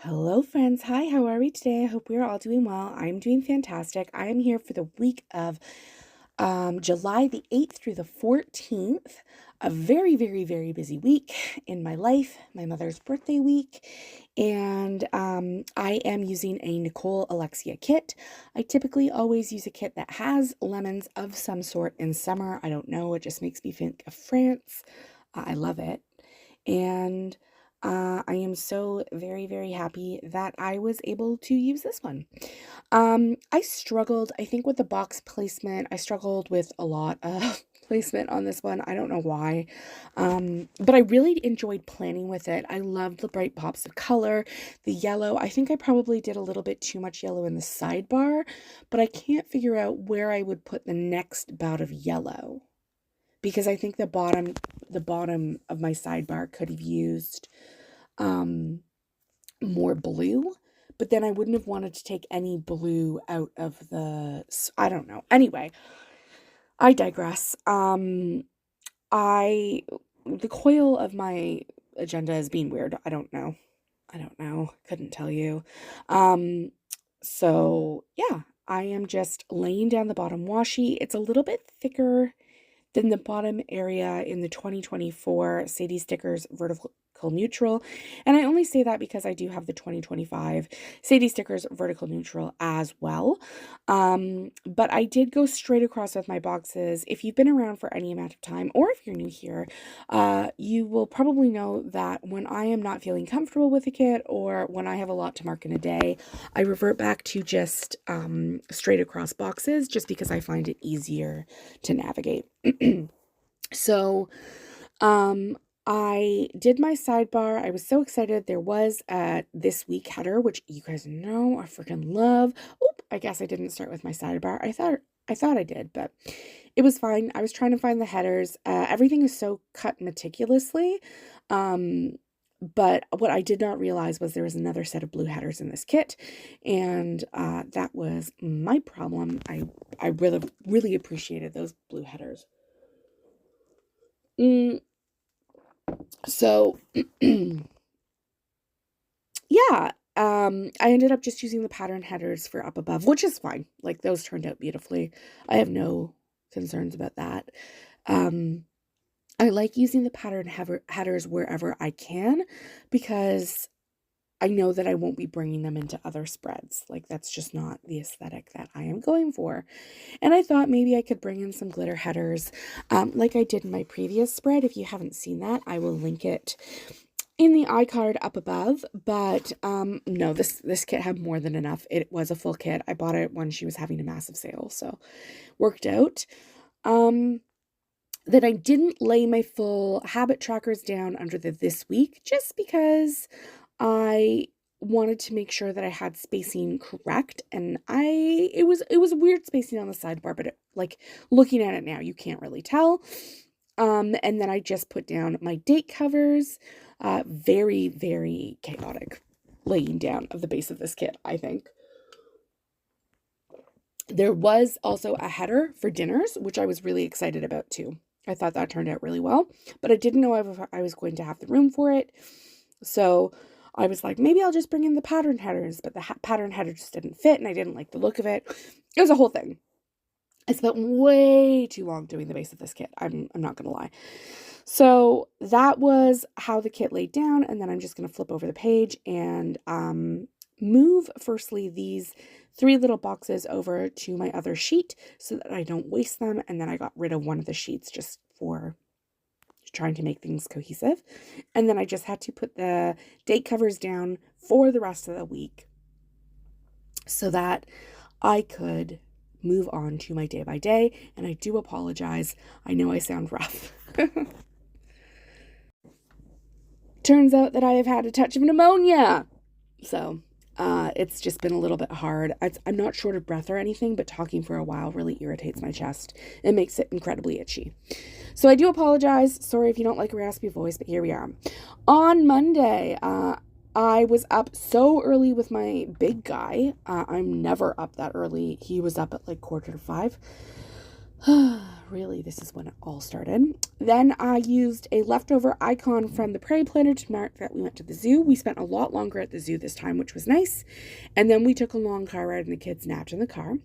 Hello, friends. Hi, how are we today? I hope we are all doing well. I'm doing fantastic. I am here for the week of July the 8th through the 14th. A very, very, very busy week in my life, my mother's birthday week. And I am using a Nicole Alexia kit. I typically always use a kit that has lemons of some sort in summer. I don't know. It just makes me think of France. I love it. And I am so very, very happy that I was able to use this one. I struggled, I think, with the box placement. I struggled with a lot of placement on this one. I don't know why. But I really enjoyed planning with it. I loved the bright pops of color, the yellow. I think I probably did a little bit too much yellow in the sidebar, but I can't figure out where I would put the next bout of yellow. Because I think the bottom of my sidebar could have used more blue, but then I wouldn't have wanted to take any blue out of I don't know. Anyway, I digress. The coil of my agenda is being weird. I don't know. Couldn't tell you. So yeah, I am just laying down the bottom washi. It's a little bit thicker than the bottom area in the 2024 Sadie Stickers Vertical Neutral. And I only say that because I do have the 2025 Sadie Stickers Vertical Neutral as well. But I did go straight across with my boxes. If you've been around for any amount of time, or if you're new here, you will probably know that when I am not feeling comfortable with a kit, or when I have a lot to mark in a day, I revert back to just straight across boxes, just because I find it easier to navigate. So, I did my sidebar. I was so excited. There was a this week header, which you guys know I freaking love. Oop, I guess I didn't start with my sidebar. I thought I did, but it was fine. I was trying to find the headers. Everything is so cut meticulously. But what I did not realize was there was another set of blue headers in this kit, and that was my problem. I really, really appreciated those blue headers. So, yeah, I ended up just using the pattern headers for up above, which is fine. Like, those turned out beautifully. I have no concerns about that. I like using the pattern headers wherever I can, because I know that I won't be bringing them into other spreads. Like, that's just not the aesthetic that I am going for. And I thought maybe I could bring in some glitter headers, like I did in my previous spread. If you haven't seen that, I will link it in the iCard up above. But no, this kit had more than enough. It was a full kit. I bought it when she was having a massive sale, so worked out. Then I didn't lay my full habit trackers down under the this week, just because I wanted to make sure that I had spacing correct, and it was weird spacing on the sidebar, but like, looking at it now, you can't really tell. And then I just put down my date covers. Very, very chaotic laying down of the base of this kit, I think. There was also a header for dinners, which I was really excited about too. I thought that turned out really well, but I didn't know if I was going to have the room for it. So I was like, maybe I'll just bring in the pattern headers, but the pattern header just didn't fit, and I didn't like the look of it. It was a whole thing. I spent way too long doing the base of this kit. I'm not going to lie. So that was how the kit laid down, and then I'm just going to flip over the page and move firstly these 3 little boxes over to my other sheet so that I don't waste them, and then I got rid of one of the sheets just for trying to make things cohesive. And then I just had to put the date covers down for the rest of the week so that I could move on to my day by day. And I do apologize. I know I sound rough. Turns out that I have had a touch of pneumonia. So it's just been a little bit hard. I'm not short of breath or anything, but talking for a while really irritates my chest. It makes it incredibly itchy. So I do apologize. Sorry if you don't like a raspy voice, but here we are. On Monday, I was up so early with my big guy. I'm never up that early. He was up at like 4:45. Really, this is when it all started. Then I used a leftover icon from the Prairie Planner to mark that we went to the zoo. We spent a lot longer at the zoo this time, which was nice. And then we took a long car ride and the kids napped in the car.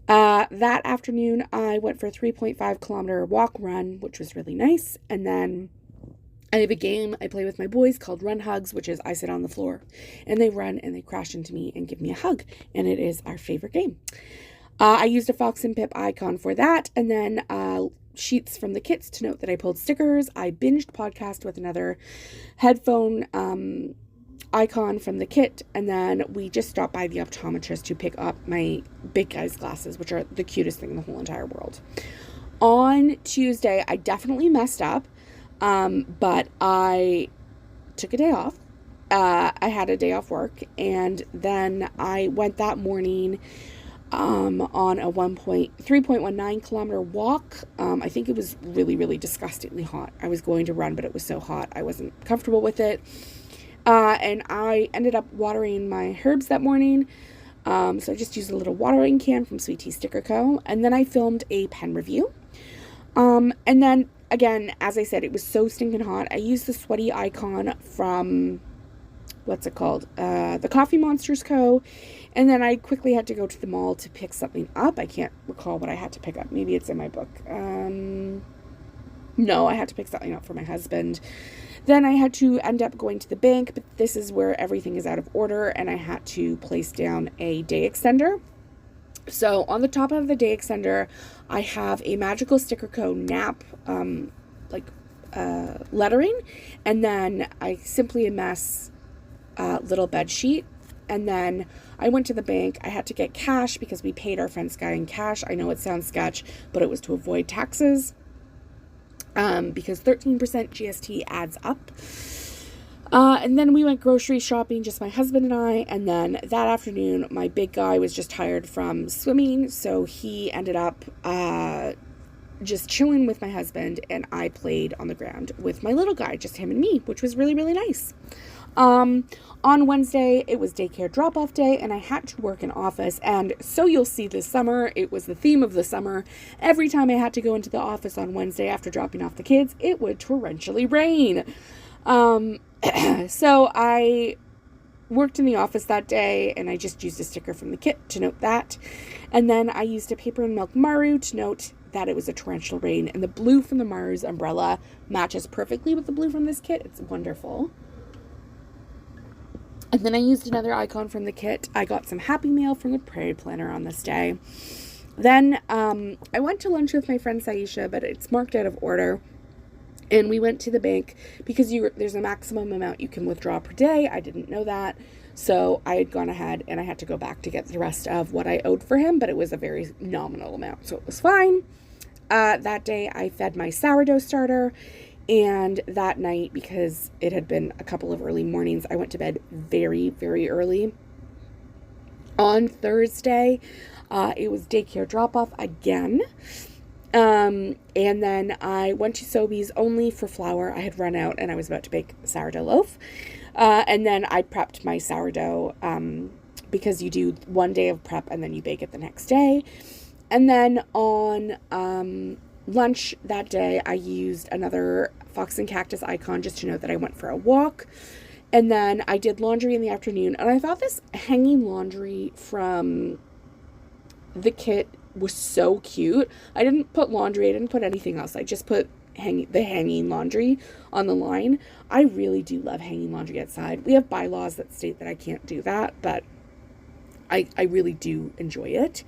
That afternoon, I went for a 3.5-kilometer walk run, which was really nice. And then I have a game I play with my boys called Run Hugs, which is I sit on the floor and they run and they crash into me and give me a hug. And it is our favorite game. I used a Fox and Pip icon for that, and then sheets from the kits to note that I pulled stickers. I binged podcast with another headphone icon from the kit, and then we just stopped by the optometrist to pick up my big guy's glasses, which are the cutest thing in the whole entire world. On Tuesday, I definitely messed up, but I took a day off. I had a day off work, and then I went that morning on a 3.19 kilometer walk. I think it was really, really disgustingly hot. I was going to run, but it was so hot I wasn't comfortable with it. And I ended up watering my herbs that morning. So I just used a little watering can from Sweet Tea Sticker Co. And then I filmed a pen review. And then again, as I said, it was so stinking hot. I used the sweaty icon from, what's it called? The Coffee Monsters Co. And then I quickly had to go to the mall to pick something up. I can't recall what I had to pick up. Maybe it's in my book. No, I had to pick something up for my husband. Then I had to end up going to the bank, but this is where everything is out of order, and I had to place down a day extender. So on the top of the day extender, I have a Magical Sticker Co. nap, lettering, and then I Simply a Mess little bed sheet. And then I went to the bank. I had to get cash because we paid our friend Sky in cash. I know it sounds sketch, but it was to avoid taxes. Because 13% GST adds up. And then we went grocery shopping, just my husband and I. And then that afternoon, my big guy was just tired from swimming. So he ended up just chilling with my husband. And I played on the ground with my little guy, just him and me, which was really, really nice. On Wednesday, it was daycare drop-off day, and I had to work in office, and so you'll see this summer, it was the theme of the summer. Every time I had to go into the office on Wednesday after dropping off the kids, it would torrentially rain. So I worked in the office that day, and I just used a sticker from the kit to note that, and then I used a paper and milk Maru to note that it was a torrential rain, and the blue from the Maru's umbrella matches perfectly with the blue from this kit. It's wonderful. And then I used another icon from the kit. I got some Happy Mail from the Prairie Planner on this day. Then I went to lunch with my friend Saisha, but it's marked out of order. And we went to the bank because there's a maximum amount you can withdraw per day. I didn't know that. So I had gone ahead and I had to go back to get the rest of what I owed for him, but it was a very nominal amount, so it was fine. That day I fed my sourdough starter. And that night, because it had been a couple of early mornings, I went to bed very, very early. On Thursday, it was daycare drop-off again. And then I went to Sobeys only for flour. I had run out and I was about to bake a sourdough loaf. And then I prepped my sourdough because you do one day of prep and then you bake it the next day. And then on lunch that day, I used another Fox and Cactus icon just to note that I went for a walk. And then I did laundry in the afternoon. And I thought this hanging laundry from the kit was so cute. I didn't put laundry. I didn't put anything else. I just put the hanging laundry on the line. I really do love hanging laundry outside. We have bylaws that state that I can't do that, but I really do enjoy it.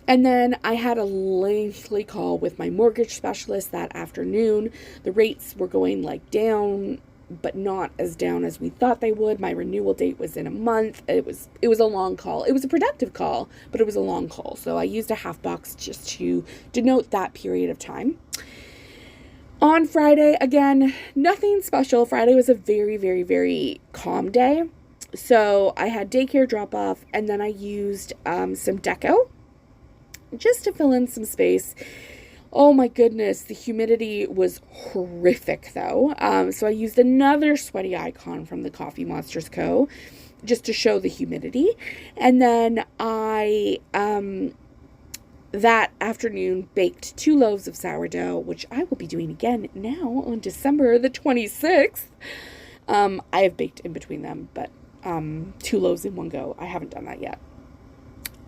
And then I had a lengthy call with my mortgage specialist that afternoon. The rates were going down, but not as down as we thought they would. My renewal date was in a month. It was a long call. It was a productive call, but it was a long call. So I used a half box just to denote that period of time. On Friday, again, nothing special. Friday was a very, very, very calm day. So I had daycare drop off, and then I used some deco just to fill in some space. Oh my goodness, the humidity was horrific though. So I used another sweaty icon from the Coffee Monsters Co. just to show the humidity. And then I that afternoon baked 2 loaves of sourdough, which I will be doing again now on December the 26th. I have baked in between them, but 2 loaves in one go. I haven't done that yet.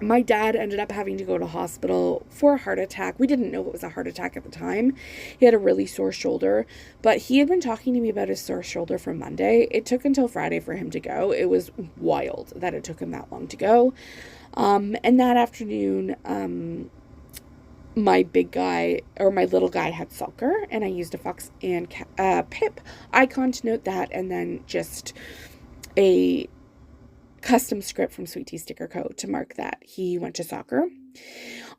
My dad ended up having to go to hospital for a heart attack. We didn't know it was a heart attack at the time. He had a really sore shoulder, but he had been talking to me about his sore shoulder from Monday. It took until Friday for him to go. It was wild that it took him that long to go. And that afternoon, my big guy or my little guy had soccer, and I used a fox and pip icon to note that, and then just a custom script from Sweet Tea Sticker Co. to mark that he went to soccer.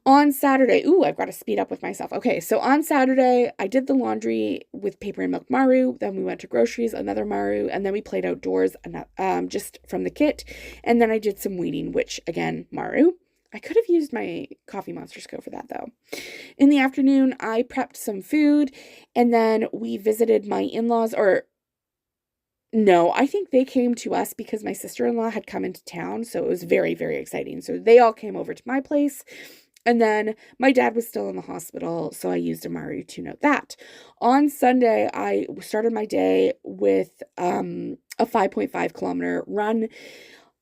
On Saturday, I've got to speed up with myself. Okay, so on Saturday, I did the laundry with Paper and Milk Maru. Then we went to groceries, another Maru, and then we played outdoors, just from the kit. And then I did some weeding, which, again, Maru. I could have used my Coffee Monsters Co. for that, though. In the afternoon, I prepped some food, and then we visited my in-laws, no, I think they came to us because my sister-in-law had come into town, so it was very, very exciting. So they all came over to my place, and then my dad was still in the hospital, so I used a Maru to note that. On Sunday, I started my day with a 5.5 kilometer run.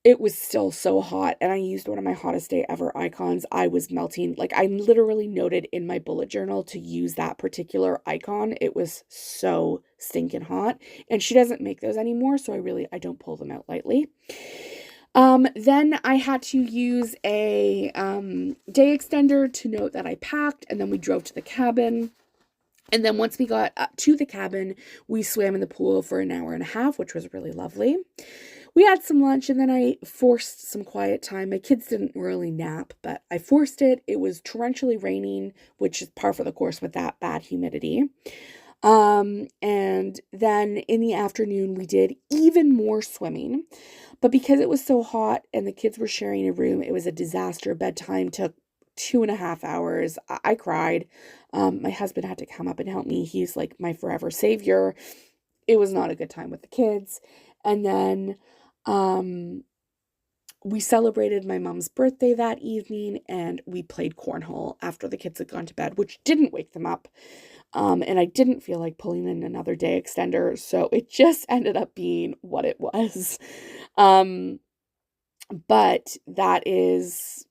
It was still so hot, and I used one of my hottest day ever icons. I was melting. Like, I literally noted in my bullet journal to use that particular icon. It was so stinking hot, and she doesn't make those anymore, so I don't pull them out lightly. Then I had to use a day extender to note that I packed, and then we drove to the cabin. And then once we got to the cabin, we swam in the pool for an hour and a half, which was really lovely. We had some lunch, and then I forced some quiet time. My kids didn't really nap, but I forced it. It was torrentially raining, which is par for the course with that bad humidity. And then in the afternoon, we did even more swimming. But because it was so hot and the kids were sharing a room, it was a disaster. Bedtime took 2.5 hours. I cried. My husband had to come up and help me. He's like my forever savior. It was not a good time with the kids. And then we celebrated my mom's birthday that evening, and we played cornhole after the kids had gone to bed, which didn't wake them up. And I didn't feel like pulling in another day extender, so it just ended up being what it was. But that is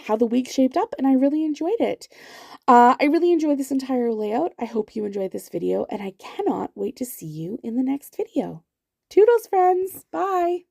how the week shaped up, and I really enjoyed it. I really enjoyed this entire layout. I hope you enjoyed this video, and I cannot wait to see you in the next video. Toodles, friends. Bye.